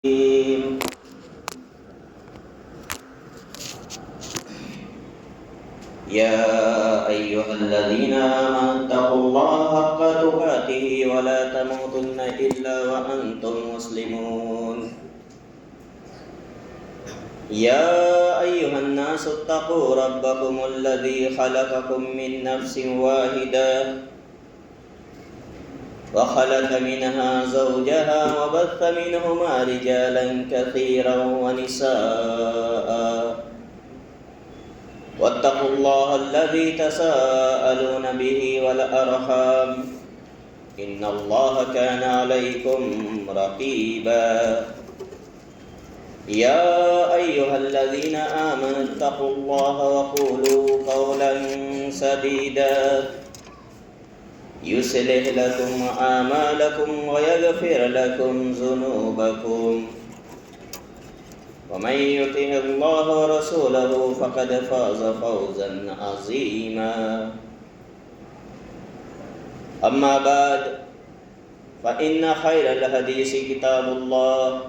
يا أيها الذين آمنوا اتقوا الله حق تقاته ولا تموتن إلا وأنتم مسلمون. يا أيها الناس اتقوا ربكم الذي خلقكم من نفس واحدة وخلق منها زوجها وبث منهما رجالا كثيرا ونساء واتقوا الله الذي تساءلون به والأرحام إن الله كان عليكم رقيبا. يا أيها الذين آمنوا اتقوا الله وقولوا قولا سديدا يصلح لكم أعمالكم ويغفر لكم ذنوبكم ومن يطع الله ورسوله فقد فاز فوزا عظيما. أما بعد فإن خير الحديث كتاب الله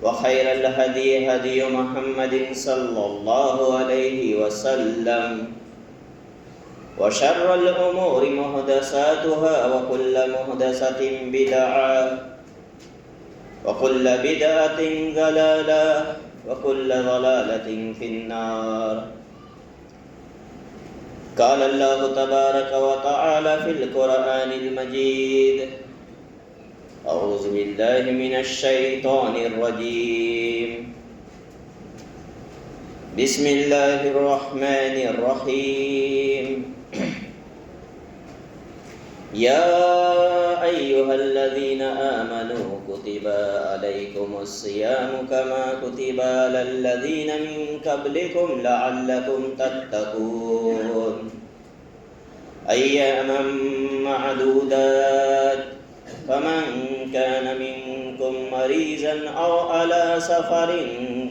وخير الهدي هدي محمد صلى الله عليه وسلم وشر الأمور محدثاتها وكل محدثة بدعة وكل بدعة ضلالة وكل ضلالة في النار. قال الله تبارك وتعالى في القرآن المجيد: أعوذ بالله من الشيطان الرجيم. بسم الله الرحمن الرحيم. يا أيها الذين آمنوا كتب عليكم الصيام كما كتب على الذين من قبلكم لعلكم تتقون أياما معدودات فمن كان منكم مريضا أو على سفر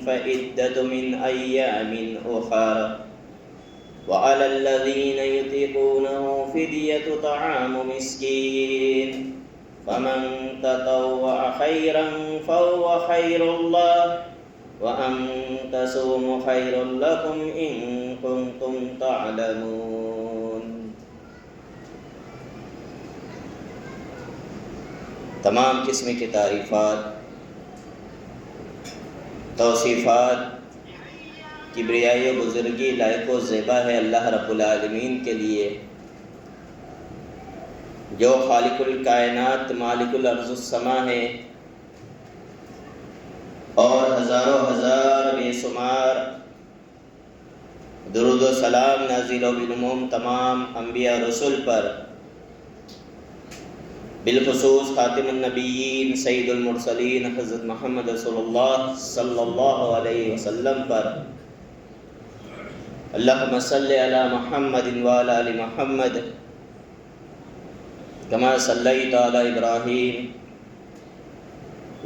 فعدة من أيام أخر وعلى الذين يطيقونه فدية طعام مسكين فمن تطوع خيرا فهو خير الله وأن تصوموا خير لكم إن كنتم تعلمون. تمام قسم کی تعریفات، توصیفات، کبریائی و بزرگی لائق و زیبا ہے اللہ رب العالمین کے لیے، جو خالق الکائنات مالک الارض السما ہے اور ہزاروں ہزار بے شمار درود و سلام نازل و بالعموم تمام انبیاء رسول پر، بالخصوص خاتم النبیین سید المرسلین حضرت محمد رسول اللہ صلی اللہ علیہ وسلم پر، اللہم صلی علی محمد وعلی آل محمد کما صلیت علی ابراہیم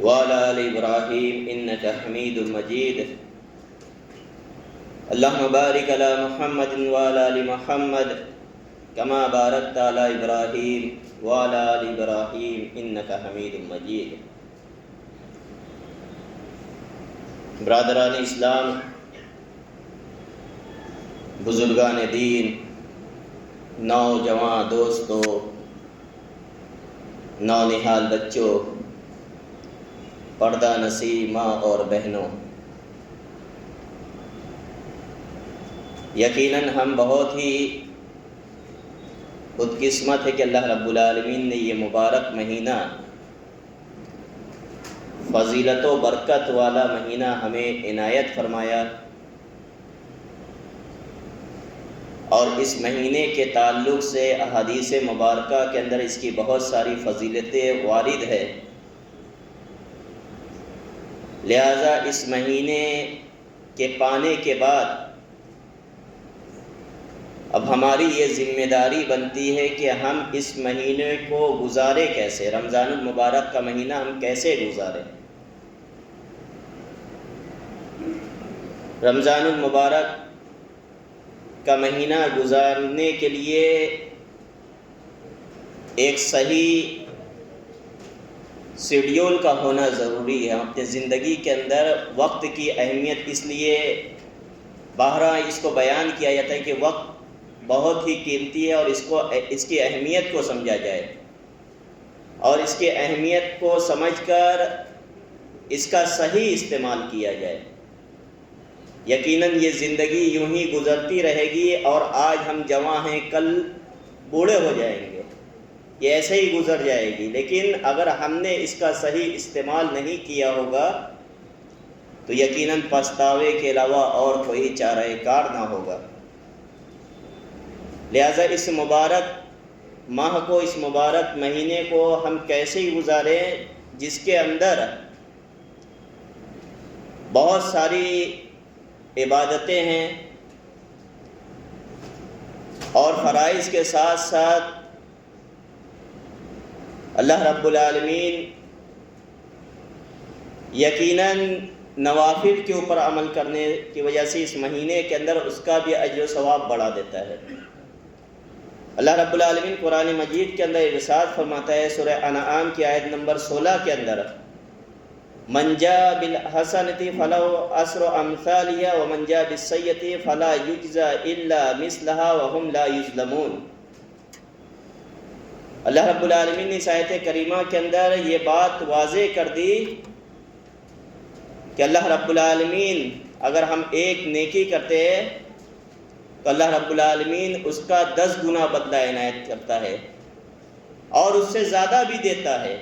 وعلی آل ابراہیم انک حمید مجید. اللہم بارک علی محمد وعلی آل محمد کما بارکت علی ابراہیم وعلی آل ابراہیم انک حمید مجید. برادران اسلام، بزرگان دین، نوجوان دوستوں، نونہال بچوں، پردہ نشین ماں اور بہنوں، یقیناً ہم بہت ہی خود قسمت ہے کہ اللہ رب العالمین نے یہ مبارک مہینہ، فضیلت و برکت والا مہینہ ہمیں عنایت فرمایا، اور اس مہینے کے تعلق سے احادیث مبارکہ کے اندر اس کی بہت ساری فضیلتیں وارد ہے. لہذا اس مہینے کے پانے کے بعد اب ہماری یہ ذمہ داری بنتی ہے کہ ہم اس مہینے کو گزارے کیسے، رمضان المبارک کا مہینہ ہم کیسے گزاریں. رمضان المبارک کا مہینہ گزارنے کے لیے ایک صحیح شیڈیول کا ہونا ضروری ہے. ہم اپنے زندگی کے اندر وقت کی اہمیت اس لیے بہرحال اس کو بیان کیا جاتا ہے کہ وقت بہت ہی قیمتی ہے اور اس کی اہمیت کو سمجھا جائے اور اس کی اہمیت کو سمجھ کر اس کا صحیح استعمال کیا جائے. یقیناً یہ زندگی یوں ہی گزرتی رہے گی اور آج ہم جوان ہیں کل بوڑھے ہو جائیں گے، یہ ایسے ہی گزر جائے گی. لیکن اگر ہم نے اس کا صحیح استعمال نہیں کیا ہوگا تو یقیناً پچھتاوے کے علاوہ اور کوئی چارہ کار نہ ہوگا. لہذا اس مبارک ماہ کو، اس مبارک مہینے کو ہم کیسے ہی گزاریں جس کے اندر بہت ساری عبادتیں ہیں اور فرائض کے ساتھ ساتھ اللہ رب العالمین یقیناً نوافل کے اوپر عمل کرنے کی وجہ سے اس مہینے کے اندر اس کا بھی اجر و ثواب بڑھا دیتا ہے. اللہ رب العالمین قرآن مجید کے اندر ارشاد فرماتا ہے سورہ انعام کی آیت نمبر 16 کے اندر، من جاء بالحسنۃ فلہ عشر امثالها ومن جاء بالسیئۃ فلا یجزى الا مثلها وهم لا یظلمون. اللہ رب العالمین نے اس آیت کریمہ کے اندر یہ بات واضح کر دی کہ اللہ رب العالمین اگر ہم ایک نیکی کرتے ہیں تو اللہ رب العالمین اس کا 10 گنا بدلہ عنایت کرتا ہے اور اس سے زیادہ بھی دیتا ہے.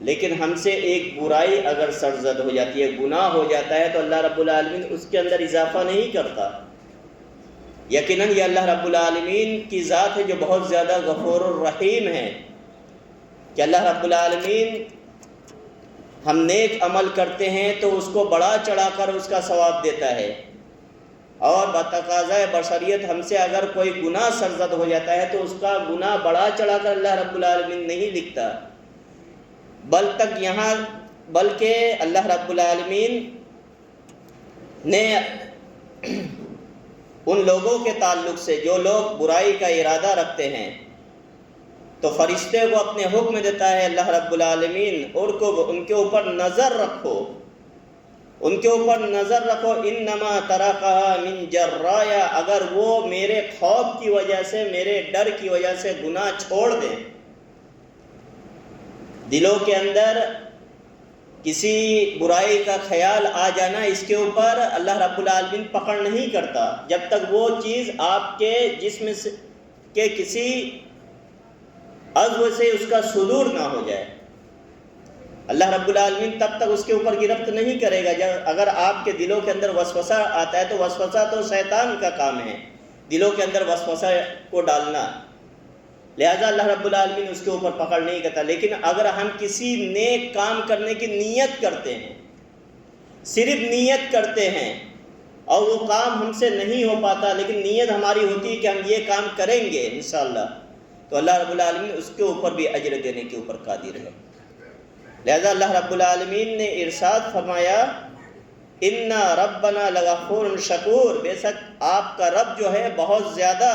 لیکن ہم سے ایک برائی اگر سرزد ہو جاتی ہے، گناہ ہو جاتا ہے، تو اللہ رب العالمین اس کے اندر اضافہ نہیں کرتا. یقیناً یہ اللہ رب العالمین کی ذات ہے جو بہت زیادہ غفور الرحیم ہے کہ اللہ رب العالمین ہم نیک عمل کرتے ہیں تو اس کو بڑھا چڑھا کر اس کا ثواب دیتا ہے، اور بتقاضۂ بشریت ہم سے اگر کوئی گناہ سرزد ہو جاتا ہے تو اس کا گناہ بڑھا چڑھا کر اللہ رب العالمین نہیں لکھتا، بلکہ اللہ رب العالمین نے ان لوگوں کے تعلق سے جو لوگ برائی کا ارادہ رکھتے ہیں تو فرشتے کو اپنے حکم دیتا ہے اللہ رب العالمین ان کے اوپر نظر رکھو، ان کے اوپر نظر رکھو، انما ترکھا من جرایا، اگر وہ میرے خوف کی وجہ سے، میرے ڈر کی وجہ سے گناہ چھوڑ دیں. دلوں کے اندر کسی برائی کا خیال آ جانا، اس کے اوپر اللہ رب العالمین پکڑ نہیں کرتا جب تک وہ چیز آپ کے جسم کے کسی عضو سے اس کا صدور نہ ہو جائے. اللہ رب العالمین تب تک اس کے اوپر گرفت نہیں کرے گا. اگر آپ کے دلوں کے اندر وسوسہ آتا ہے تو وسوسہ تو شیطان کا کام ہے، دلوں کے اندر وسوسہ کو ڈالنا، لہذا اللہ رب العالمین اس کے اوپر پکڑ نہیں کرتا. لیکن اگر ہم کسی نیک کام کرنے کی نیت کرتے ہیں، صرف نیت کرتے ہیں اور وہ کام ہم سے نہیں ہو پاتا، لیکن نیت ہماری ہوتی ہے کہ ہم یہ کام کریں گے انشاءاللہ، تو اللہ رب العالمین اس کے اوپر بھی اجر دینے کے اوپر قادر ہے. لہذا اللہ رب العالمین نے ارشاد فرمایا ان ربنا لغفور شکور، بے شک آپ کا رب جو ہے بہت زیادہ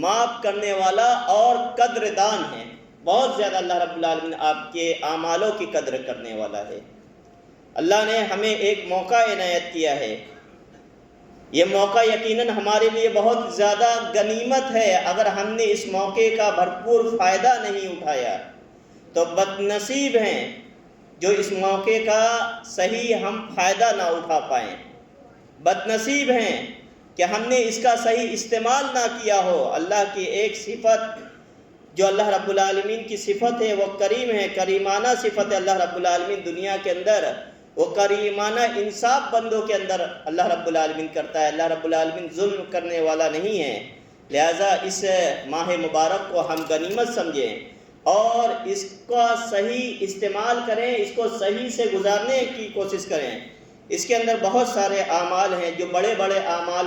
معاف کرنے والا اور قدر دان ہے. بہت زیادہ اللہ رب العالمین آپ کے اعمالوں کی قدر کرنے والا ہے. اللہ نے ہمیں ایک موقع عنایت کیا ہے، یہ موقع یقیناً ہمارے لیے بہت زیادہ غنیمت ہے. اگر ہم نے اس موقع کا بھرپور فائدہ نہیں اٹھایا تو بد نصیب ہیں جو اس موقع کا صحیح ہم فائدہ نہ اٹھا پائیں. بد نصیب ہیں کہ ہم نے اس کا صحیح استعمال نہ کیا ہو. اللہ کی ایک صفت جو اللہ رب العالمین کی صفت ہے وہ کریم ہے، کریمانہ صفت ہے. اللہ رب العالمین دنیا کے اندر وہ کریمانہ انصاف بندوں کے اندر اللہ رب العالمین کرتا ہے. اللہ رب العالمین ظلم کرنے والا نہیں ہے. لہذا اس ماہ مبارک کو ہم غنیمت سمجھیں اور اس کا صحیح استعمال کریں، اس کو صحیح سے گزارنے کی کوشش کریں. اس کے اندر بہت سارے اعمال ہیں جو بڑے بڑے اعمال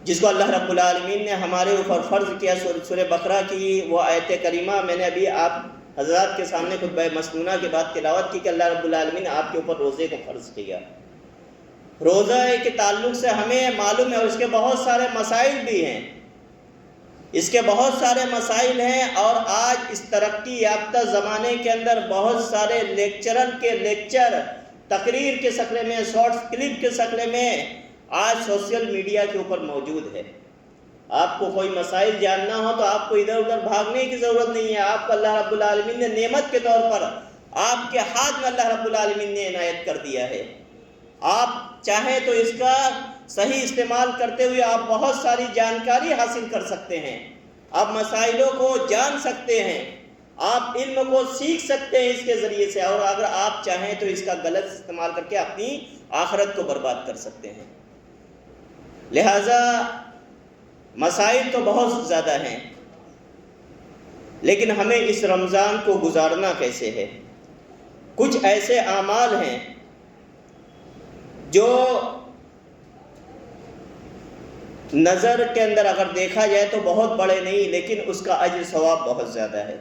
جس کو اللہ رب العالمین نے ہمارے اوپر فرض کیا. سورہ بقرہ کی وہ آیت کریمہ میں نے ابھی آپ حضرات کے سامنے خطبہ مسنونہ کے بعد تلاوت کی کہ اللہ رب العالمین نے آپ کے اوپر روزے کو فرض کیا. روزہ کے تعلق سے ہمیں معلوم ہے اور اس کے بہت سارے مسائل بھی ہیں. اس کے بہت سارے مسائل ہیں، اور آج اس ترقی یافتہ زمانے کے اندر بہت سارے لیکچرر کے لیکچر تقریر کے شکل میں، شارٹس کلپ کے شکل میں آج سوشل میڈیا کے اوپر موجود ہے۔ آپ کو کوئی مسائل جاننا ہو تو آپ کو ادھر ادھر بھاگنے کی ضرورت نہیں ہے، آپ کو اللہ رب العالمین نے نعمت کے طور پر آپ کے ہاتھ میں اللہ رب العالمین نے عنایت کر دیا ہے۔ آپ چاہیں تو اس کا صحیح استعمال کرتے ہوئے آپ بہت ساری جانکاری حاصل کر سکتے ہیں، آپ مسائلوں کو جان سکتے ہیں، آپ علم کو سیکھ سکتے ہیں اس کے ذریعے سے، اور اگر آپ چاہیں تو اس کا غلط استعمال کر کے اپنی آخرت کو برباد کر سکتے ہیں۔ لہذا مسائل تو بہت زیادہ ہیں، لیکن ہمیں اس رمضان کو گزارنا کیسے ہے؟ کچھ ایسے اعمال ہیں جو نظر کے اندر اگر دیکھا جائے تو بہت بڑے نہیں، لیکن اس کا اجر ثواب بہت زیادہ ہے۔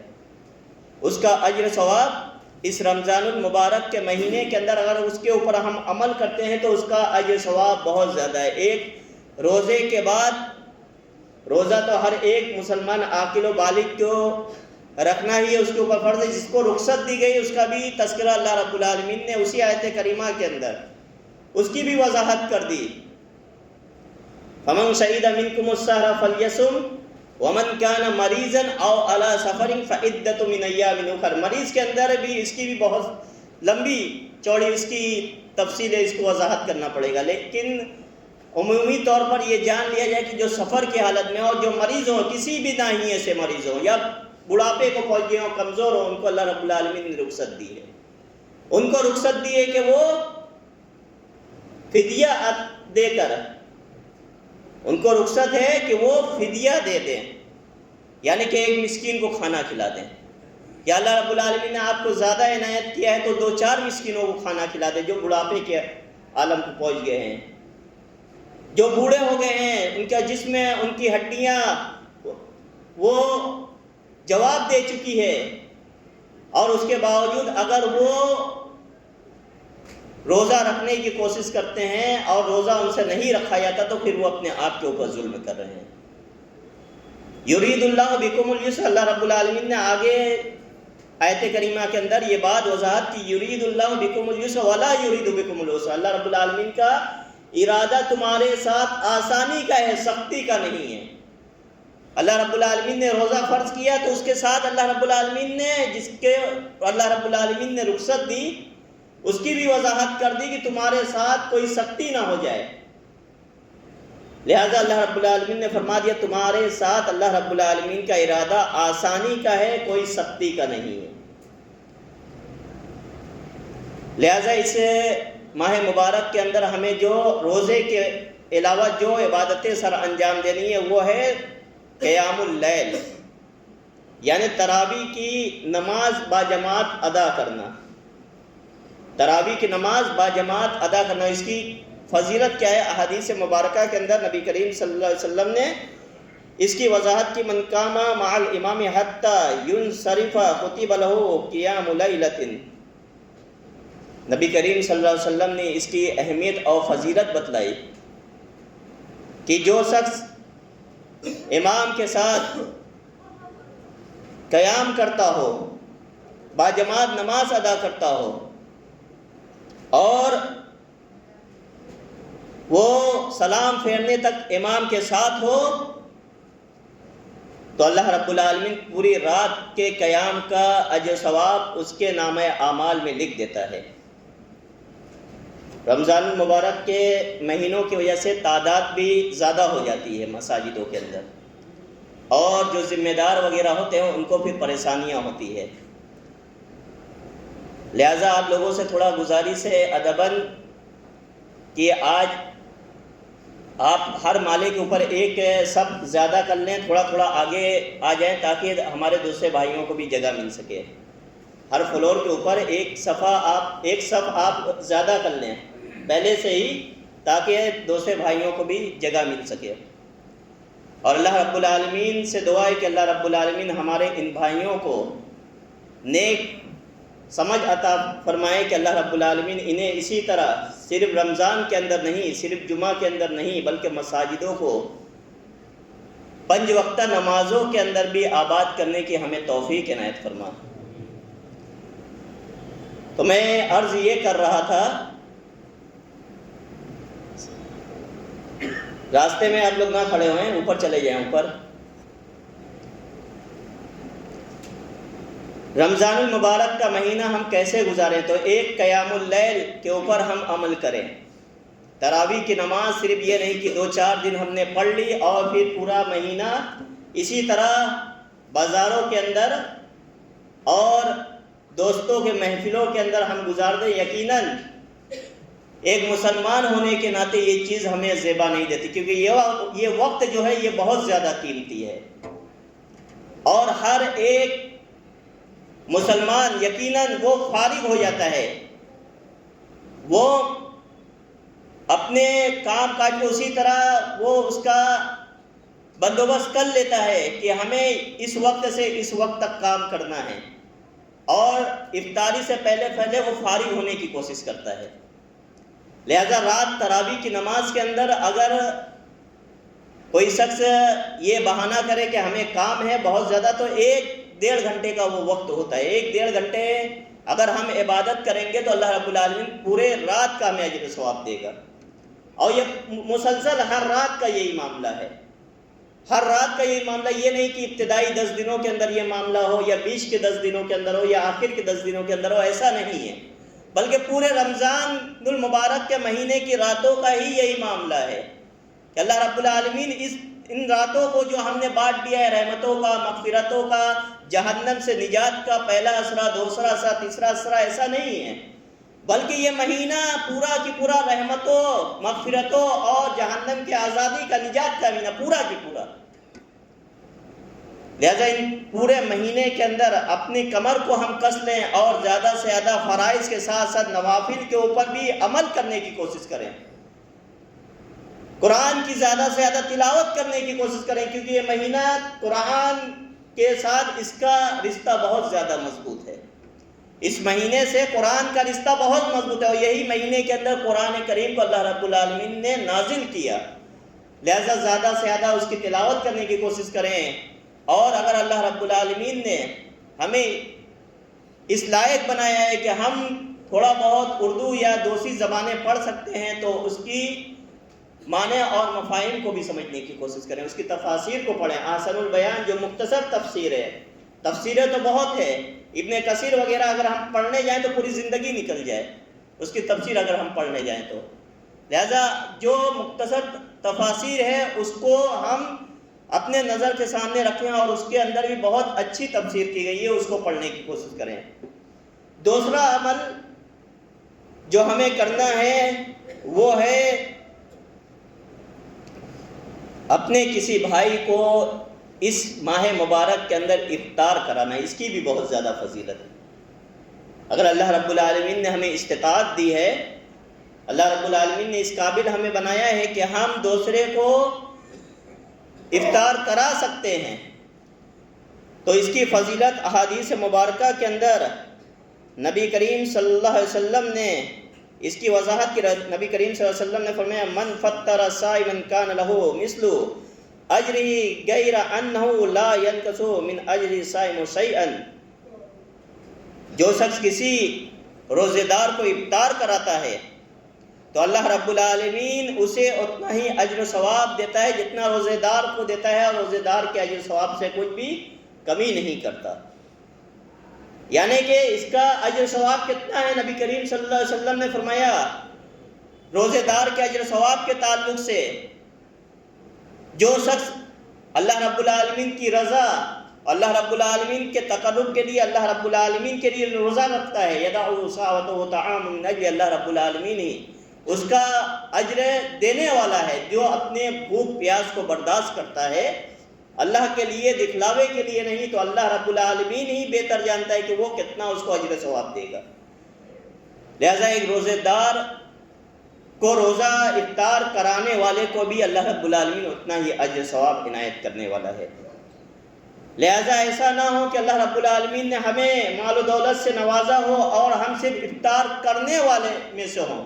اس کا اجر ثواب اس رمضان المبارک کے مہینے کے اندر اگر اس کے اوپر ہم عمل کرتے ہیں تو اس کا اجر ثواب بہت زیادہ ہے۔ ایک روزے کے بعد، روزہ تو ہر ایک مسلمان عاقل و بالغ کو رکھنا ہی ہے، اس کے اوپر فرض ہے۔ جس کو رخصت دی گئی اس کا بھی تذکرہ اللہ رب العالمین نے اسی آیت کریمہ کے اندر اس کی بھی وضاحت کر دی۔ فَمَنْ شَهِدَ مِنْكُمُ الشَّهْرَ فَلْيَصُمْ وَمَنْ كَانَ مَرِيضًا أَوْ عَلَى سَفَرٍ فَعِدَّةٌ مِنْ أَيَّامٍ أُخَرَ۔ مریض کے اندر بھی اس کی بھی بہت لمبی چوڑی اس کی تفصیل ہے، اس کو وضاحت کرنا پڑے گا، لیکن عمومی طور پر یہ جان لیا جائے کہ جو سفر کی حالت میں ہو، جو مریض ہو، کسی بھی ناحیے سے مریض ہو یا بڑھاپے کو پہنچ گئے ہوں، کمزور ہو، ان کو اللہ رب العالمین نے رخصت دی ہے۔ ان کو رخصت دی ہے کہ وہ فدیہ دے کر، ان کو رخصت ہے کہ وہ فدیہ دے دیں، یعنی کہ ایک مسکین کو کھانا کھلا دیں۔ یا اللہ رب العالمین نے آپ کو زیادہ عنایت کیا ہے تو 2-4 مسکینوں کو کھانا کھلا دیں جو بڑھاپے کے عالم کو پہنچ گئے ہیں، جو بوڑھے ہو گئے ہیں، ان کا جسم، ان کی ہڈیاں وہ جواب دے چکی ہے، اور اس کے باوجود اگر وہ روزہ رکھنے کی کوشش کرتے ہیں اور روزہ ان سے نہیں رکھا جاتا تو پھر وہ اپنے آپ کے اوپر ظلم کر رہے ہیں۔ یرید اللہ بکم الیسر، اللہ رب العالمین نے آگے آیت کریمہ کے اندر یہ بات وضاحت کی، یرید اللہ بکم الیسر ولا یرید بکم العسر، اللہ رب العالمین کا ارادہ تمہارے ساتھ آسانی کا ہے، سختی کا نہیں ہے۔ اللہ رب العالمین نے روزہ فرض کیا تو اس کے ساتھ اللہ رب العالمین نے جس کے اللہ رب العالمین نے رخصت دی اس کی بھی وضاحت کر دی کہ تمہارے ساتھ کوئی سختی نہ ہو جائے، لہذا اللہ رب العالمین نے فرما دیا تمہارے ساتھ اللہ رب العالمین کا ارادہ آسانی کا ہے، کوئی سختی کا نہیں ہے۔ لہذا اس ماہ مبارک کے اندر ہمیں جو روزے کے علاوہ جو عبادتیں سر انجام دینی ہے وہ ہے قیام اللیل، یعنی تراویح کی نماز باجماعت ادا کرنا، تراویح کی نماز باجماعت ادا کرنا۔ اس کی فضیلت کیا ہے؟ احادیث مبارکہ کے اندر نبی کریم صلی اللہ علیہ وسلم نے اس کی وضاحت کی، من قام مع الامام حتی ینصرف کتب لہ قیام لیلۃ۔ نبی کریم صلی اللہ علیہ وسلم نے اس کی اہمیت اور فضیلت بتلائی کہ جو شخص امام کے ساتھ قیام کرتا ہو، باجماعت نماز ادا کرتا ہو، اور وہ سلام پھیرنے تک امام کے ساتھ ہو، تو اللہ رب العالمین پوری رات کے قیام کا اجر ثواب اس کے نامہ اعمال میں لکھ دیتا ہے۔ رمضان المبارک کے مہینوں کی وجہ سے تعداد بھی زیادہ ہو جاتی ہے مساجدوں کے اندر، اور جو ذمہ دار وغیرہ ہوتے ہیں ان کو پھر پریشانیاں ہوتی ہے، لہذا آپ لوگوں سے تھوڑا گزارش ہے ادباً کہ آج آپ ہر مالے کے اوپر ایک صف زیادہ کر لیں، تھوڑا تھوڑا آگے آ جائیں تاکہ ہمارے دوسرے بھائیوں کو بھی جگہ مل سکے۔ ہر فلور کے اوپر ایک صف آپ زیادہ کر لیں پہلے سے ہی، تاکہ دوسرے بھائیوں کو بھی جگہ مل سکے۔ اور اللہ رب العالمین سے دعا ہے کہ اللہ رب العالمین ہمارے ان بھائیوں کو نیک سمجھ عطا فرمائے کہ اللہ رب العالمین انہیں اسی طرح صرف رمضان کے اندر نہیں، صرف جمعہ کے اندر نہیں، بلکہ مساجدوں کو 5 وقتہ نمازوں کے اندر بھی آباد کرنے کی ہمیں توفیق عنایت فرما۔ تو میں عرض یہ کر رہا تھا، راستے میں آپ لوگ نہ کھڑے ہوئے، اوپر چلے جائیں اوپر۔ رمضان المبارک کا مہینہ ہم کیسے گزاریں؟ تو ایک قیام اللیل کے اوپر ہم عمل کریں۔ تراویح کی نماز صرف یہ نہیں کہ 2-4 دن ہم نے پڑھ لی اور پھر پورا مہینہ اسی طرح بازاروں کے اندر اور دوستوں کے محفلوں کے اندر ہم گزار دیں۔ یقیناً ایک مسلمان ہونے کے ناطے یہ چیز ہمیں زیبا نہیں دیتی، کیونکہ یہ وقت جو ہے یہ بہت زیادہ قیمتی ہے، اور ہر ایک مسلمان یقیناً وہ فارغ ہو جاتا ہے، وہ اپنے کام کاج کو اسی طرح وہ اس کا بندوبست کر لیتا ہے کہ ہمیں اس وقت سے اس وقت تک کام کرنا ہے، اور افطاری سے پہلے وہ فارغ ہونے کی کوشش کرتا ہے۔ لہذا رات تراویح کی نماز کے اندر اگر کوئی شخص یہ بہانہ کرے کہ ہمیں کام ہے بہت زیادہ، تو 1-1.5 گھنٹے کا وہ وقت ہوتا ہے۔ 1-1.5 گھنٹے اگر ہم عبادت کریں گے تو اللہ رب العالمین پورے رات کا ہمیں اجر و ثواب دے گا، اور یہ مسلسل ہر رات کا یہی معاملہ ہے۔ ہر رات کا یہی معاملہ، یہ نہیں کہ ابتدائی 10 دنوں کے اندر یہ معاملہ ہو، یا بیچ کے 10 دنوں کے اندر ہو، یا آخر کے 10 دنوں کے اندر ہو، ایسا نہیں ہے، بلکہ پورے رمضان المبارک کے مہینے کی راتوں کا ہی یہی معاملہ ہے کہ اللہ رب العالمین ان راتوں کو جو ہم نے بانٹ دیا ہے رحمتوں کا، مغفرتوں کا، جہنم سے نجات کا، پہلا اسرا، دوسرا اسرا، تیسرا اسرا، ایسا نہیں ہے، بلکہ یہ مہینہ پورا کی پورا رحمتوں، مغفرتوں اور جہنم کے آزادی کا، نجات کا مہینہ پورا کی پورا۔ لہذا ان پورے مہینے کے اندر اپنی کمر کو ہم کس لیں اور زیادہ سے زیادہ فرائض کے ساتھ ساتھ نوافل کے اوپر بھی عمل کرنے کی کوشش کریں، قرآن کی زیادہ سے زیادہ تلاوت کرنے کی کوشش کریں، کیونکہ یہ مہینہ قرآن کے ساتھ اس کا رشتہ بہت زیادہ مضبوط ہے۔ اس مہینے سے قرآن کا رشتہ بہت مضبوط ہے، اور یہی مہینے کے اندر قرآن کریم کو اللہ رب العالمین نے نازل کیا، لہذا زیادہ سے زیادہ اس کی تلاوت کرنے کی کوشش کریں، اور اگر اللہ رب العالمین نے ہمیں اس لائق بنایا ہے کہ ہم تھوڑا بہت اردو یا دوسری زبانیں پڑھ سکتے ہیں، تو اس کی معنی اور مفاہیم کو بھی سمجھنے کی کوشش کریں، اس کی تفاسیر کو پڑھیں۔ احسن البیان جو مختصر تفسیر ہے، تفسیریں تو بہت ہے، ابن کثیر وغیرہ اگر ہم پڑھنے جائیں تو پوری زندگی نکل جائے اس کی تفسیر اگر ہم پڑھنے جائیں تو، لہذا جو مختصر تفاسیر ہے اس کو ہم اپنے نظر کے سامنے رکھیں، اور اس کے اندر بھی بہت اچھی تفسیر کی گئی ہے، اس کو پڑھنے کی کوشش کریں۔ دوسرا عمل جو ہمیں کرنا ہے وہ ہے اپنے کسی بھائی کو اس ماہ مبارک کے اندر افطار کرانا، اس کی بھی بہت زیادہ فضیلت ہے۔ اگر اللہ رب العالمین نے ہمیں استطاعت دی ہے، اللہ رب العالمین نے اس قابل ہمیں بنایا ہے کہ ہم دوسرے کو افطار کرا سکتے ہیں، تو اس کی فضیلت احادیث مبارکہ کے اندر نبی کریم صلی اللہ علیہ وسلم نے اس کی وضاحت کی۔ نبی کریم صلی اللہ علیہ وسلم نے فرمایا من فطر صائما کان له مثل اجرہ غیر انہ لا ينقص من اجر الصائم شیئا، جو شخص کسی روزے دار کو افطار کراتا ہے تو اللہ رب العالمین اسے اتنا ہی اجر و ثواب دیتا ہے جتنا روزے دار کو دیتا ہے، اور روزے دار کے اجر و ثواب سے کچھ بھی کمی نہیں کرتا۔ یعنی کہ اس کا اجر و ثواب کتنا ہے؟ نبی کریم صلی اللہ علیہ وسلم نے فرمایا روزے دار کے اجر و ثواب کے تعلق سے، جو شخص اللہ رب العالمین کی رضا، اللہ رب العالمین کے تقرب کے لیے، اللہ رب العالمین کے لیے روزہ رکھتا ہے، یدعو ساوتہ طعام من اجل اللہ رب العالمین ہی اس کا اجر دینے والا ہے، جو اپنے بھوک پیاس کو برداشت کرتا ہے اللہ کے لیے، دکھلاوے کے لیے نہیں، تو اللہ رب العالمین ہی بہتر جانتا ہے کہ وہ کتنا اس کو اجر ثواب دے گا۔ لہذا ایک روزے دار کو روزہ افطار کرانے والے کو بھی اللہ رب العالمین اتنا ہی اجر ثواب عنایت کرنے والا ہے۔ لہذا ایسا نہ ہو کہ اللہ رب العالمین نے ہمیں مال و دولت سے نوازا ہو اور ہم صرف افطار کرنے والے میں سے ہوں،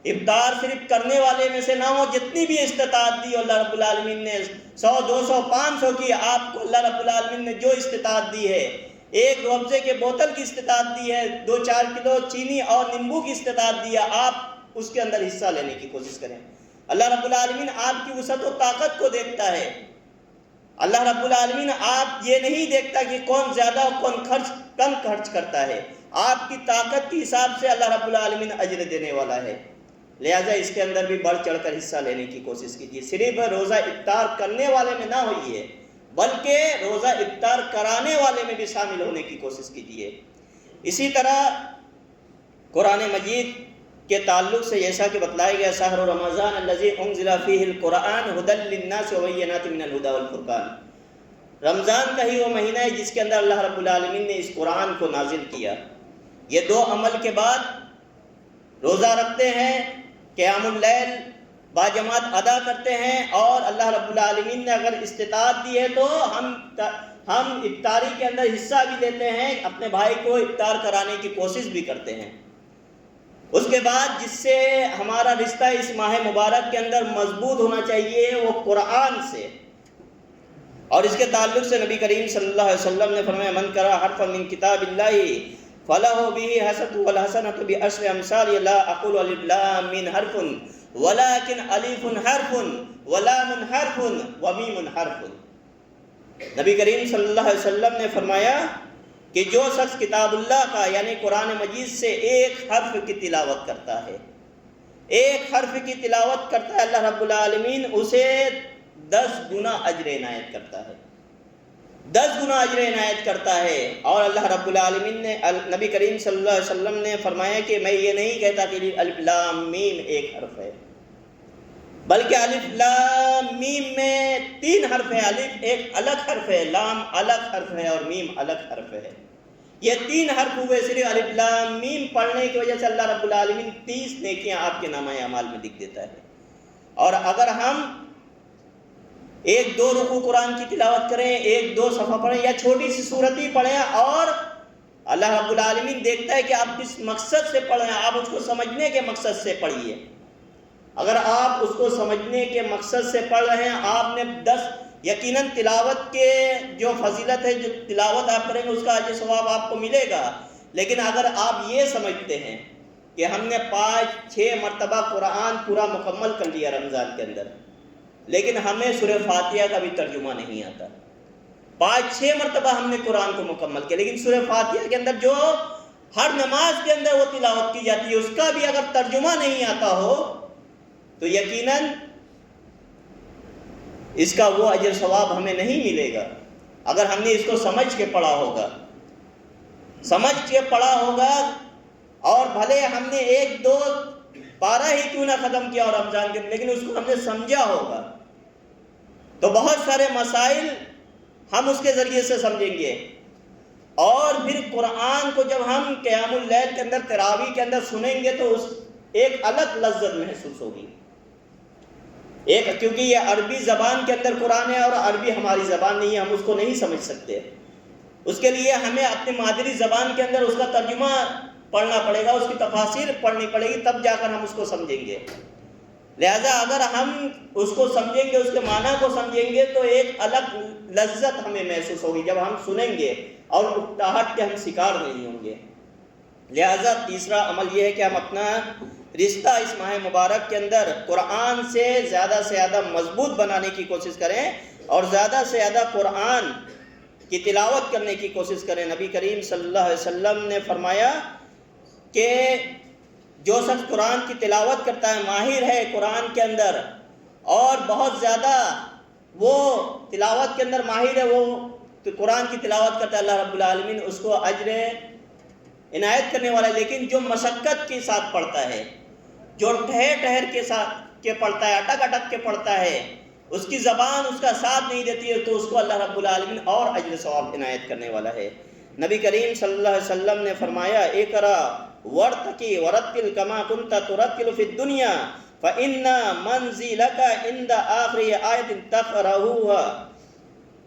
افطار صرف کرنے والے میں سے نہ ہو، جتنی بھی استطاعت دی اللہ رب العالمین نے 100 200 500 کی، آپ کو اللہ رب العالمین نے جو استطاعت دی ہے، ایک روح افزے کے بوتل کی استطاعت دی ہے، 2-4 کلو چینی اور نیمبو کی استطاعت دی ہے، آپ اس کے اندر حصہ لینے کی کوشش کریں۔ اللہ رب العالمین آپ کی وسعت و طاقت کو دیکھتا ہے۔ اللہ رب العالمین آپ یہ نہیں دیکھتا کہ کون زیادہ کون کم خرچ کرتا ہے، آپ کی طاقت کے حساب سے اللہ رب العالمین اجر دینے والا ہے۔ لہٰذا اس کے اندر بھی بڑھ چڑھ کر حصہ لینے کی کوشش کیجیے۔ صرف روزہ افطار کرنے والے میں نہ ہوئیے، بلکہ روزہ افطار کرانے والے میں بھی شامل ہونے کی کوشش کیجیے۔ اسی طرح قرآن مجید کے تعلق سے جیسا کہ بتلایا گیا، شہر رمضان الذی انزل فیہ القرآن ھدی للناس وبینات من الھدی والفرقان، رمضان کا ہی وہ مہینہ ہے جس کے اندر اللہ رب العالمین نے اس قرآن کو نازل کیا۔ یہ 2 عمل کے بعد روزہ رکھتے ہیں، قیام اللیل باجماعت ادا کرتے ہیں، اور اللہ رب العالمین نے اگر استطاعت دی ہے تو ہم افطاری کے اندر حصہ بھی لیتے ہیں، اپنے بھائی کو افطار کرانے کی کوشش بھی کرتے ہیں۔ اس کے بعد جس سے ہمارا رشتہ اس ماہ مبارک کے اندر مضبوط ہونا چاہیے وہ قرآن سے، اور اس کے تعلق سے نبی کریم صلی اللہ علیہ وسلم نے فرمایا، من قرأ حرفا من کتاب اللہ فلہ بہ حسنۃ والحسنۃ بعشر امثالها، لا اقول الف لام میم حرف ولکن الف حرف ولام حرف ومیم حرف۔ نبی کریم صلی اللہ علیہ وسلم نے فرمایا کہ جو شخص کتاب اللہ کا یعنی قرآن مجید سے ایک حرف کی تلاوت کرتا ہے، ایک حرف کی تلاوت کرتا ہے، اللہ رب العالمین اسے 10 گنا اجر عنایت کرتا ہے، 10 گنا اجر عنایت کرتا ہے۔ اور اللہ رب العالمین نے، نبی کریم صلی اللہ علیہ وسلم نے فرمایا کہ میں یہ نہیں کہتا کہ الف لام میم ایک حرف ہے، بلکہ الف لام میم میں 3 حرف ہے، الف ایک الگ حرف ہے، لام الگ حرف ہے، اور میم الگ حرف ہے۔ یہ 3 حرف ہوئے، صرف الف لام میم پڑھنے کی وجہ سے اللہ رب العالمین 30 نیکیاں آپ کے نامہ اعمال میں لکھ دیتا ہے۔ اور اگر ہم 1-2 رکوع قرآن کی تلاوت کریں، 1-2 صفحہ پڑھیں یا چھوٹی سی سورت ہی پڑھیں، اور اللہ رب العالمین دیکھتا ہے کہ آپ کس مقصد سے پڑھ رہے ہیں، آپ اس کو سمجھنے کے مقصد سے پڑھیے۔ اگر آپ اس کو سمجھنے کے مقصد سے پڑھ رہے ہیں، آپ نے 10 یقیناً تلاوت کے جو فضیلت ہے، جو تلاوت آپ کریں گے اس کا اجر ثواب آپ کو ملے گا، لیکن اگر آپ یہ سمجھتے ہیں کہ ہم نے 5-6 مرتبہ قرآن پورا مکمل کر لیا رمضان کے اندر، لیکن ہمیں سورہ فاتحہ کا بھی ترجمہ نہیں آتا، 5-6 مرتبہ ہم نے قرآن کو مکمل کیا، لیکن سورہ فاتحہ کے اندر جو ہر نماز کے اندر وہ تلاوت کی جاتی ہے اس کا بھی اگر ترجمہ نہیں آتا ہو تو یقیناً اس کا وہ اجر ثواب ہمیں نہیں ملے گا۔ اگر ہم نے اس کو سمجھ کے پڑھا ہوگا، سمجھ کے پڑھا ہوگا، اور بھلے ہم نے 1-2 پارہ ہی کیوں نہ ختم کیا اور رمضان کے، لیکن اس کو ہم نے سمجھا ہوگا تو بہت سارے مسائل ہم اس کے ذریعے سے سمجھیں گے۔ اور پھر قرآن کو جب ہم قیام اللیل کے اندر، تراویح کے اندر سنیں گے تو اس ایک الگ لذت محسوس ہوگی، کیونکہ یہ عربی زبان کے اندر قرآن ہے، اور عربی ہماری زبان نہیں ہے، ہم اس کو نہیں سمجھ سکتے، اس کے لیے ہمیں اپنی مادری زبان کے اندر اس کا ترجمہ پڑھنا پڑے گا، اس کی تفاسیر پڑھنی پڑے گی، تب جا کر ہم اس کو سمجھیں گے۔ لہذا اگر ہم اس کو سمجھیں گے، اس کے معنی کو سمجھیں گے تو ایک الگ لذت ہمیں محسوس ہوگی جب ہم سنیں گے، اور اکتاہٹ کے ہم شکار نہیں ہوں گے۔ لہذا تیسرا عمل یہ ہے کہ ہم اپنا رشتہ اس ماہ مبارک کے اندر قرآن سے زیادہ مضبوط بنانے کی کوشش کریں، اور زیادہ سے زیادہ قرآن کی تلاوت کرنے کی کوشش کریں۔ نبی کریم صلی اللہ علیہ وسلم نے فرمایا کہ جو شخص قرآن کی تلاوت کرتا ہے، ماہر ہے قرآن کے اندر، اور بہت زیادہ وہ تلاوت کے اندر ماہر ہے، وہ قرآن کی تلاوت کرتا ہے، اللہ رب العالمین اس کو اجر عنایت کرنے والا ہے۔ لیکن جو مشقت کے ساتھ پڑھتا ہے، جو ٹھہر کے ساتھ کے پڑھتا ہے، اٹک اٹک کے پڑھتا ہے، اس کی زبان اس کا ساتھ نہیں دیتی ہے، تو اس کو اللہ رب العالمین اور اجر ثواب عنایت کرنے والا ہے۔ نبی کریم صلی اللہ علیہ وسلم نے فرمایا، اقرا ورتقی ورتل کما کنت ترتل فی الدنیا فإن منزلک عند آخر آیت تقرأها۔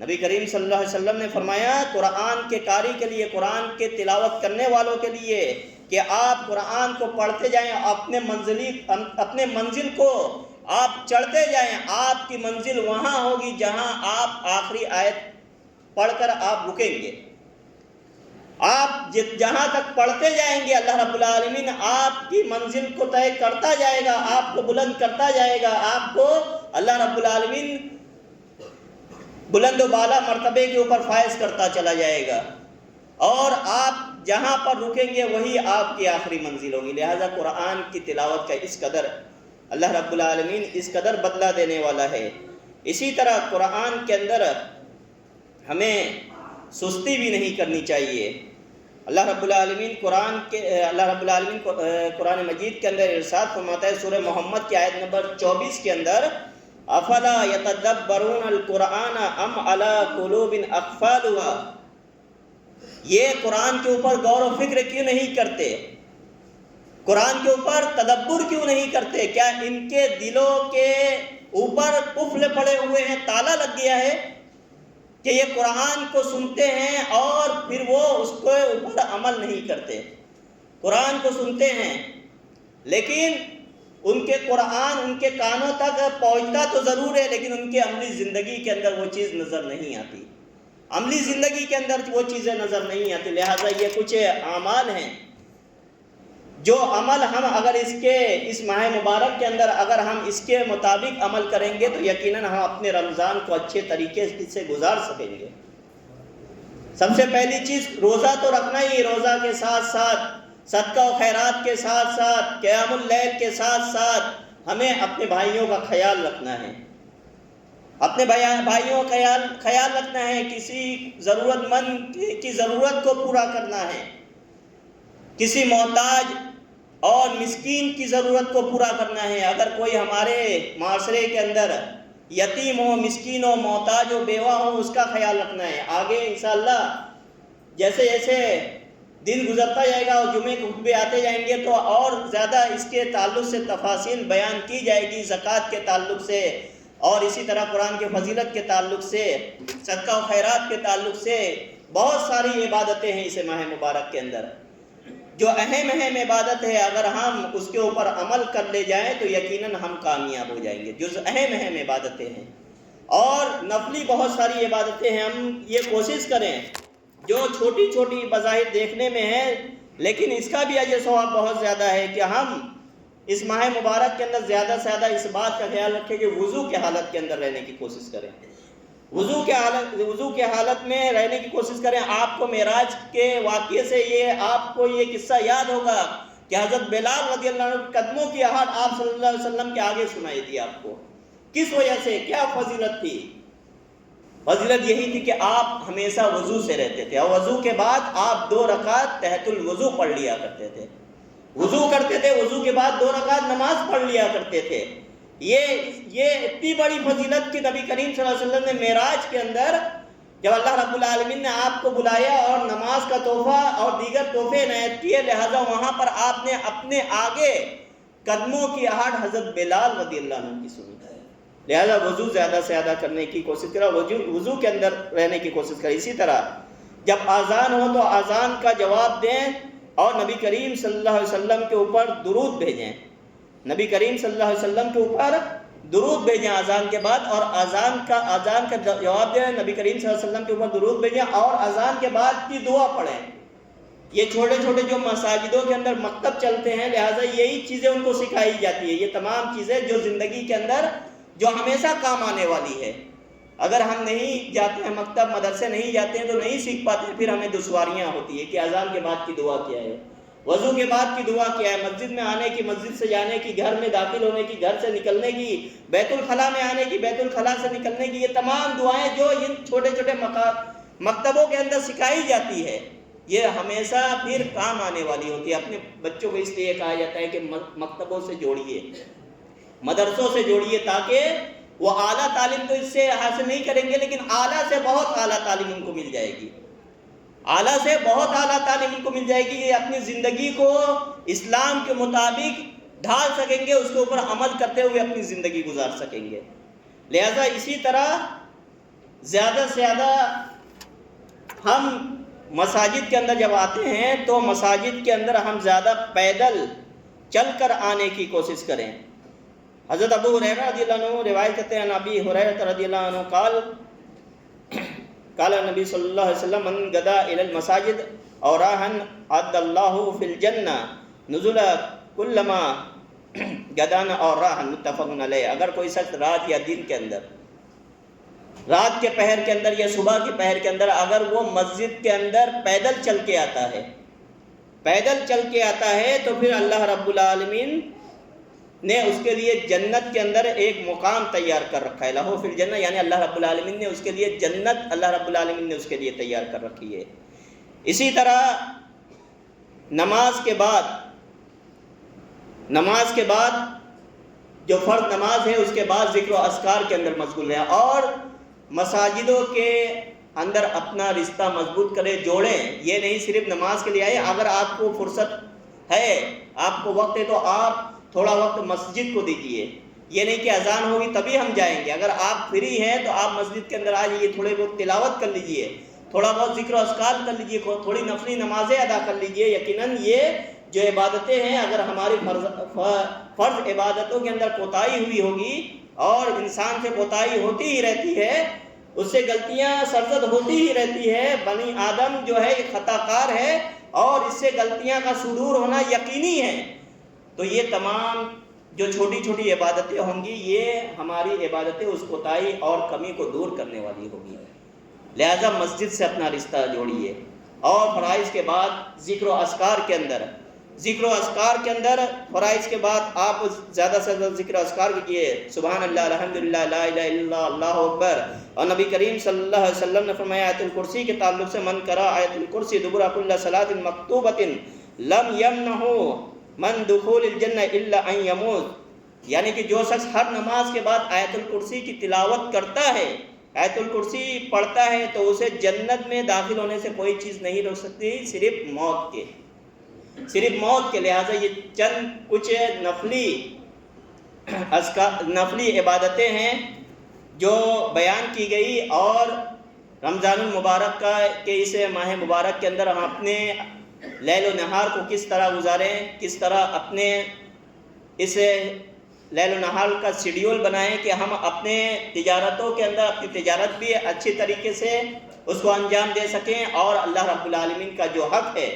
نبی کریم صلی اللہ علیہ وسلم نے فرمایا، قرآن کے قاری کے لیے، قرآن کے تلاوت کرنے والوں کے لیے کہ آپ قرآن کو پڑھتے جائیں، اپنے منزل کو آپ چڑھتے جائیں، آپ کی منزل وہاں ہوگی جہاں آپ آخری آیت پڑھ کر آپ رکیں گے۔ آپ جہاں تک پڑھتے جائیں گے اللہ رب العالمین آپ کی منزل کو طے کرتا جائے گا، آپ کو بلند کرتا جائے گا، آپ کو اللہ رب العالمین بلند و بالا مرتبے کے اوپر فائز کرتا چلا جائے گا، اور آپ جہاں پر رکیں گے وہی آپ کی آخری منزل ہوگی۔ لہذا قرآن کی تلاوت کا اس قدر اللہ رب العالمین اس قدر بدلہ دینے والا ہے۔ اسی طرح قرآن کے اندر ہمیں سستی بھی نہیں کرنی چاہیے۔ اللہ رب العالمین قرآن مجید کے اندر ارشاد فرماتا ہے سورہ محمد کی آیت نمبر 24 کے اندر، افلا یتدبرون القرآن ام علی قلوب اقفالها، یہ قرآن کے اوپر غور و فکر کیوں نہیں کرتے، قرآن کے اوپر تدبر کیوں نہیں کرتے؟ کیا ان کے دلوں کے اوپر قفل پڑے ہوئے ہیں، تالا لگ گیا ہے کہ یہ قرآن کو سنتے ہیں اور پھر وہ اس کے اوپر عمل نہیں کرتے؟ قرآن کو سنتے ہیں لیکن ان کے قرآن ان کے کانوں تک پہنچتا تو ضرور ہے، لیکن ان کے عملی زندگی کے اندر وہ چیز نظر نہیں آتی، عملی زندگی کے اندر وہ چیزیں نظر نہیں آتی۔ لہٰذا یہ کچھ اعمال ہیں جو عمل ہم اگر اس ماہ مبارک کے اندر اگر ہم اس کے مطابق عمل کریں گے تو یقیناً ہم اپنے رمضان کو اچھے طریقے سے گزار سکیں گے۔ سب سے پہلی چیز روزہ تو رکھنا ہی، روزہ کے ساتھ ساتھ صدقہ و خیرات کے ساتھ ساتھ قیام اللیل کے ساتھ ساتھ ہمیں اپنے بھائیوں کا خیال رکھنا ہے، اپنے بھائیوں کا خیال رکھنا ہے، کسی ضرورت مند کی ضرورت کو پورا کرنا ہے، کسی محتاج اور مسکین کی ضرورت کو پورا کرنا ہے۔ اگر کوئی ہمارے معاشرے کے اندر یتیم ہو، مسکین ہو، محتاج ہو، بیوہ ہو، اس کا خیال رکھنا ہے۔ آگے انشاءاللہ جیسے جیسے دن گزرتا جائے گا اور جمعے کے خطبے آتے جائیں گے تو اور زیادہ اس کے تعلق سے تفاصیل بیان کی جائے گی، زکوٰۃ کے تعلق سے اور اسی طرح قرآن کے فضیلت کے تعلق سے، صدقہ و خیرات کے تعلق سے بہت ساری عبادتیں ہیں اس ماہ مبارک کے اندر جو اہم عبادت ہے۔ اگر ہم اس کے اوپر عمل کر لے جائیں تو یقیناً ہم کامیاب ہو جائیں گے۔ جو اہم عبادتیں ہیں اور نفلی بہت ساری عبادتیں ہیں، ہم یہ کوشش کریں جو چھوٹی چھوٹی بظاہر دیکھنے میں ہے لیکن اس کا بھی اجر ثواب بہت زیادہ ہے کہ ہم اس ماہ مبارک کے اندر زیادہ سے زیادہ اس بات کا خیال رکھیں کہ وضو کی حالت کے اندر رہنے کی کوشش کریں، وضو کے حالت میں رہنے کی کوشش کریں۔ آپ کو معراج کے واقعے سے آپ کو یہ قصہ یاد ہوگا کہ حضرت بلال رضی اللہ عنہ قدموں کی آہٹ آپ صلی اللہ علیہ وسلم کے آگے سنائی دی۔ آپ کو کس وجہ سے، کیا فضیلت تھی؟ فضیلت یہی تھی کہ آپ ہمیشہ وضو سے رہتے تھے اور وضو کے بعد آپ 2 رکعت تحت الوضو پڑھ لیا کرتے تھے، وضو کرتے تھے، وضو کے بعد 2 رکعت نماز پڑھ لیا کرتے تھے۔ یہ اتنی بڑی فضیلت کہ نبی کریم صلی اللہ علیہ وسلم نے معراج کے اندر جب اللہ رب العالمین نے آپ کو بلایا اور نماز کا تحفہ اور دیگر تحفے عنایت کیے، لہذا وہاں پر آپ نے اپنے آگے قدموں کی آہٹ حضرت بلال رضی اللہ عنہ کی سنی ہے۔ لہذا وضو زیادہ سے زیادہ کرنے کی کوشش کریں، وضو کے اندر رہنے کی کوشش کریں۔ اسی طرح جب اذان ہو تو اذان کا جواب دیں اور نبی کریم صلی اللہ علیہ وسلم کے اوپر درود بھیجیں، نبی کریم صلی اللہ علیہ وسلم کے اوپر درود بھیجیں اذان کے بعد، اور اذان کا جواب دیں، نبی کریم صلی اللہ علیہ وسلم کے اوپر درود بھیجیں اور اذان کے بعد کی دعا پڑھیں۔ یہ چھوٹے چھوٹے جو مساجدوں کے اندر مکتب چلتے ہیں، لہٰذا یہی چیزیں ان کو سکھائی جاتی ہے، یہ تمام چیزیں جو زندگی کے اندر جو ہمیشہ کام آنے والی ہے۔ اگر ہم نہیں جاتے ہیں مکتب مدرسے نہیں جاتے ہیں تو نہیں سیکھ پاتے، پھر ہمیں دشواریاں ہوتی ہیں کہ اذان کے بعد کی دعا کیا ہے، وضو کے بعد کی دعا کیا ہے، مسجد میں آنے کی، مسجد سے جانے کی، گھر میں داخل ہونے کی، گھر سے نکلنے کی، بیت الخلاء میں آنے کی، بیت الخلاء سے نکلنے کی، یہ تمام دعائیں جو ان چھوٹے چھوٹے مکتبوں کے اندر سکھائی جاتی ہے یہ ہمیشہ پھر کام آنے والی ہوتی ہے۔ اپنے بچوں کو اس لیے کہا جاتا ہے کہ مکتبوں سے جوڑیے، مدرسوں سے جوڑیے، تاکہ وہ اعلیٰ تعلیم تو اس سے حاصل نہیں کریں گے لیکن اعلیٰ سے بہت اعلیٰ تعلیم ان کو مل جائے گی، اعلیٰ سے بہت اعلیٰ تعلیم ان کو مل جائے گی، یہ اپنی زندگی کو اسلام کے مطابق ڈھال سکیں گے، اس کے اوپر عمل کرتے ہوئے اپنی زندگی گزار سکیں گے۔ لہذا اسی طرح زیادہ سے زیادہ ہم مساجد کے اندر جب آتے ہیں تو مساجد کے اندر ہم زیادہ پیدل چل کر آنے کی کوشش کریں۔ حضرت ابو ہریرہ رضی اللہ عنہ روایت کرتے ہیں، نبی ہریرہ رضی اللہ عنہ قال نبی صلی اللہ علیہ وسلم من غدا الی المساجد اوراہا عد اللہ فی الجنہ نزل کلما غدان اوراہا، متفق علیہ۔ اگر کوئی شخص رات یا دن کے اندر، رات کے پہر کے اندر یا صبح کے پہر کے اندر اگر وہ مسجد کے اندر پیدل چل کے آتا ہے، تو پھر اللہ رب العالمین نے اس کے لیے جنت کے اندر ایک مقام تیار کر رکھا ہے، لہو فی الجنہ، یعنی اللہ رب العالمین نے اس کے لیے جنت، اللہ رب العالمین نے اس کے لیے تیار کر رکھی ہے۔ اسی طرح نماز کے بعد جو فرض نماز ہے اس کے بعد ذکر و اذکار کے اندر مشغول ہے، اور مساجدوں کے اندر اپنا رشتہ مضبوط کرے، جوڑیں۔ یہ نہیں صرف نماز کے لیے آئے، اگر آپ کو فرصت ہے، آپ کو وقت ہے، تو آپ تھوڑا وقت مسجد کو دیجیے۔ یہ نہیں کہ اذان ہوگی تبھی ہم جائیں گے، اگر آپ فری ہیں تو آپ مسجد کے اندر آ جائیے، تھوڑے بہت تلاوت کر لیجیے، تھوڑا بہت ذکر و اذکار کر لیجیے، تھوڑی نفلی نمازیں ادا کر لیجیے۔ یقیناً یہ جو عبادتیں ہیں، اگر ہماری فرض عبادتوں کے اندر کوتاہی ہوئی ہوگی، اور انسان سے کوتاہی ہوتی ہی رہتی ہے، اس سے غلطیاں سرزد ہوتی ہی رہتی ہے، بنی آدم جو ہے یہ خطا کار ہے، اور اس سے غلطیاں کا صدور ہونا یقینی ہے، تو یہ تمام جو چھوٹی چھوٹی عبادتیں ہوں گی، یہ ہماری عبادتیں اس کوتاہی اور کمی کو دور کرنے والی ہوگی۔ لہذا مسجد سے اپنا رشتہ جوڑیے۔ اور فرائض کے بعد ذکر و اذکار کے اندر فرائض کے بعد آپ زیادہ سے زیادہ ذکر و اذکار کیجیے، سبحان اللہ، الحمدللہ، لا الہ الا اللہ، اللہ اکبر۔ اور نبی کریم صلی اللہ علیہ وسلم نے فرمایا آیت الکرسی کے تعلق سے، من قرأ آیت الکرسی دبر کل صلاۃ مکتوبۃ لم یمنہ من دخول الجنہ الا ان یموت، یعنی کہ جو شخص ہر نماز کے بعد آیت الکرسی کی تلاوت کرتا ہے، آیت الکرسی پڑھتا ہے، تو اسے جنت میں داخل ہونے سے کوئی چیز نہیں روک سکتی، صرف موت کے۔ لہٰذا یہ چند کچھ نفلی عبادتیں ہیں جو بیان کی گئی، اور رمضان المبارک کے اس ماہ مبارک کے اندر ہم اپنے لیل و نہار کو کس طرح گزاریں، کس طرح اپنے اس لیل و نہار کا شیڈیول بنائیں کہ ہم اپنے تجارتوں کے اندر اپنی تجارت بھی اچھی طریقے سے اس کو انجام دے سکیں، اور اللہ رب العالمین کا جو حق ہے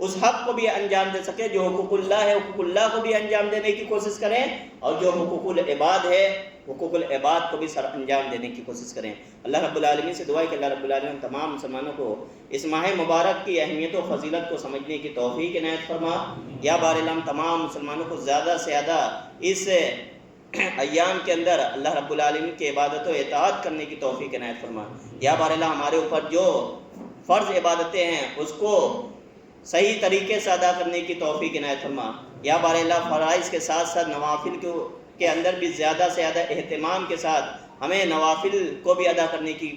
اس حق کو بھی انجام دے سکیں، جو حقوق اللہ ہے حقوق اللہ کو بھی انجام دینے کی کوشش کریں، اور جو حقوق العباد ہے حقوق العباد کو بھی سر انجام دینے کی کوشش کریں۔ اللہ رب العالمین سے دعا ہے کہ اللہ رب العالمین تمام مسلمانوں کو اس ماہ مبارک کی اہمیت و فضیلت کو سمجھنے کی توفیق عنایت فرما۔ یا بار الہم تمام مسلمانوں کو زیادہ سے زیادہ اس ایام کے اندر اللہ رب العالمین کی عبادت و اطاعت کرنے کی توفیق عنایت فرما۔ یا بار الہ ہمارے اوپر جو فرض عبادتیں ہیں اس کو صحیح طریقے سے ادا کرنے کی توفیق عنایت فرما۔ یا بار اللہ فرائض کے ساتھ ساتھ نوافل کے اندر بھی زیادہ سے زیادہ اہتمام کے ساتھ ہمیں نوافل کو بھی ادا کرنے کی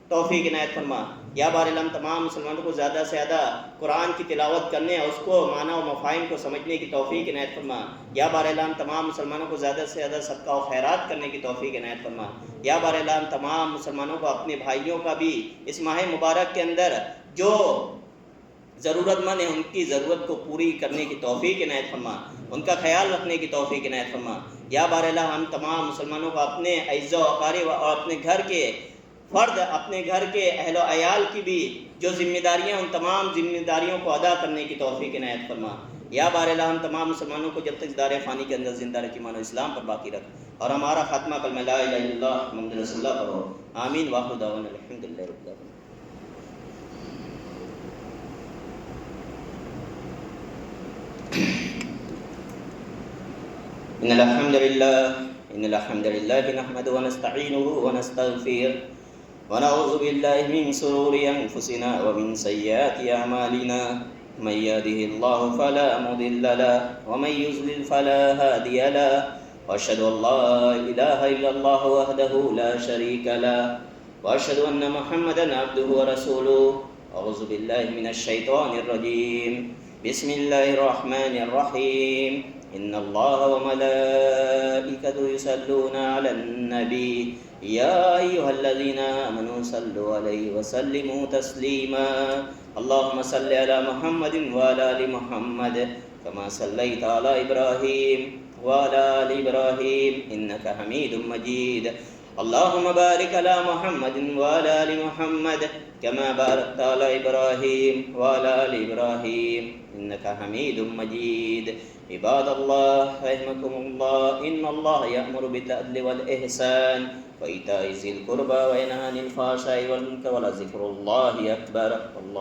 توفیق عنایت فرما۔ یا بار اللہ تمام مسلمانوں کو زیادہ سے زیادہ قرآن کی تلاوت کرنے اور اس کو معنی و مفاہیم کو سمجھنے کی توفیق عنایت فرما۔ یا بار اللہ تمام مسلمانوں کو زیادہ سے زیادہ صدقہ و خیرات کرنے کی توفیق عنایت فرما۔ یا بار اللہ تمام مسلمانوں کو اپنے بھائیوں کا بھی اس ماہ مبارک کے اندر جو ضرورت مند ہے ان کی ضرورت کو پوری کرنے کی توفیق عنایت فرما، ان کا خیال رکھنے کی توفیق عنایت فرما۔ یا بار اللہ ہم تمام مسلمانوں کو اپنے اعزاء و اقارب اور اپنے گھر کے فرد، اپنے گھر کے اہل و عیال کی بھی جو ذمہ داریاں ان تمام ذمہ داریوں کو ادا کرنے کی توفیق عنایت فرما۔ یا بار اللہ ہم تمام مسلمانوں کو جب تک دار فانی کے اندر زندہ رکھ ایمان و اسلام پر باقی رکھ، اور ہمارا خاتمہ کلمہ لا الہ الا اللہ محمد رسول اللہ پر ہو۔ آمین۔ واخر دعوانا الحمدللہ رب العالمین۔ إن الحمد لله نحمده ونستعينه ونستغفره ونعوذ بالله من شرور أنفسنا ومن سيئات أعمالنا، من يهده الله فلا مضل له ومن يضلل فلا هادي له، وأشهد أن لا إله إلا الله وحده لا شريك له، وأشهد أن محمدا عبده ورسوله۔ أعوذ بالله من الشيطان الرجيم، بسم الله الرحمن الرحيم، إن الله وملائكته يصلون على النبي يا أيها الذين آمنوا صلوا عليه وسلموا تسليما اللهم صل على محمد وعلى آل محمد كما صليت على إبراهيم وعلى آل إبراهيم إنك حميد مجيد اللهم بارك على محمد وعلى آل محمد كما باركت على إبراهيم وعلى آل إبراهيم إنك حميد مجيد عباد الله رحمكم الله إن الله يأمر بالعدل والإحسان وإيتاء ذي القربى وينهى عن الفحشاء والمنكر ولذكر الله أكبر الله